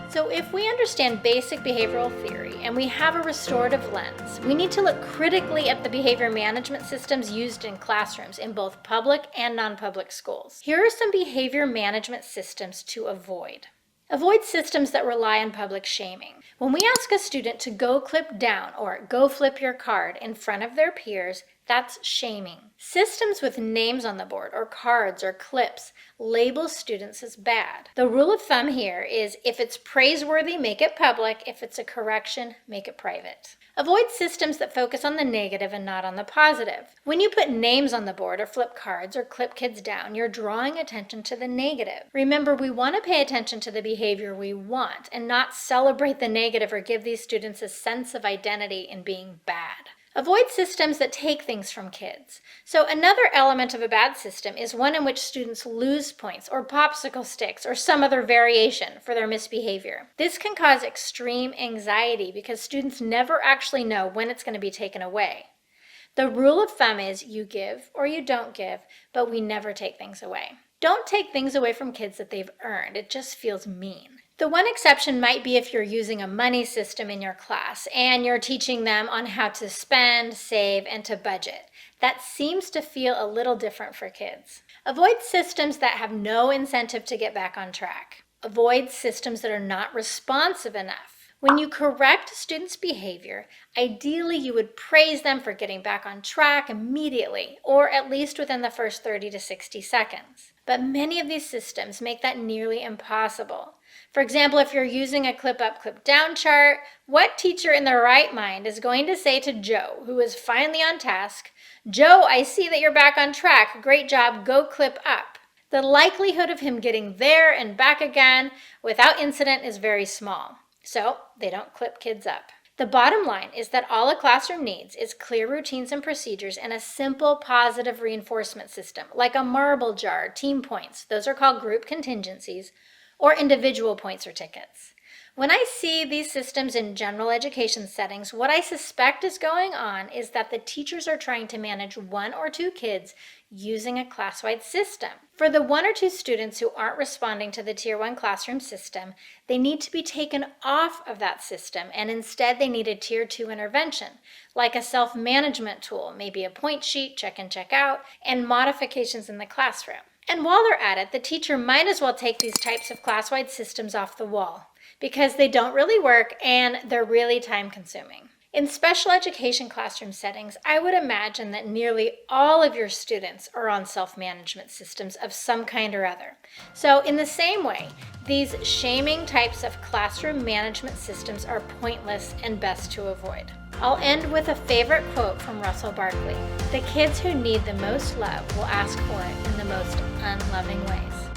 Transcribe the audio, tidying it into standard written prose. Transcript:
So if we understand basic behavioral theory and we have a restorative lens, we need to look critically at the behavior management systems used in classrooms in both public and non-public schools. Here are some behavior management systems to avoid. Avoid systems that rely on public shaming. When we ask a student to go clip down or go flip your card in front of their peers, that's shaming. Systems with names on the board or cards or clips label students as bad. The rule of thumb here is if it's praiseworthy, make it public. If it's a correction, make it private. Avoid systems that focus on the negative and not on the positive. When you put names on the board or flip cards or clip kids down, you're drawing attention to the negative. Remember, we want to pay attention to the behavior we want and not celebrate the negative or give these students a sense of identity in being bad. Avoid systems that take things from kids. So another element of a bad system is one in which students lose points or popsicle sticks or some other variation for their misbehavior. This can cause extreme anxiety because students never actually know when it's going to be taken away. The rule of thumb is you give or you don't give, but we never take things away. Don't take things away from kids that they've earned. It just feels mean. The one exception might be if you're using a money system in your class and you're teaching them on how to spend, save, and to budget. That seems to feel a little different for kids. Avoid systems that have no incentive to get back on track. Avoid systems that are not responsive enough. When you correct students' behavior, ideally you would praise them for getting back on track immediately, or at least within the first 30 to 60 seconds. But many of these systems make that nearly impossible. For example, if you're using a clip up, clip down chart, what teacher in their right mind is going to say to Joe, who is finally on task, "Joe, I see that you're back on track. Great job, go clip up." The likelihood of him getting there and back again without incident is very small. So they don't clip kids up. The bottom line is that all a classroom needs is clear routines and procedures and a simple positive reinforcement system, like a marble jar, team points, those are called group contingencies, or individual points or tickets. When I see these systems in general education settings, what I suspect is going on is that the teachers are trying to manage one or two kids using a class-wide system. For the one or two students who aren't responding to the Tier 1 classroom system, they need to be taken off of that system, and instead they need a Tier 2 intervention, like a self-management tool, maybe a point sheet, check in, check out, and modifications in the classroom. And while they're at it, the teacher might as well take these types of class-wide systems off the wall because they don't really work and they're really time-consuming. In special education classroom settings, I would imagine that nearly all of your students are on self-management systems of some kind or other. So in the same way, these shaming types of classroom management systems are pointless and best to avoid. I'll end with a favorite quote from Russell Barkley. "The kids who need the most love will ask for it in the most unloving ways."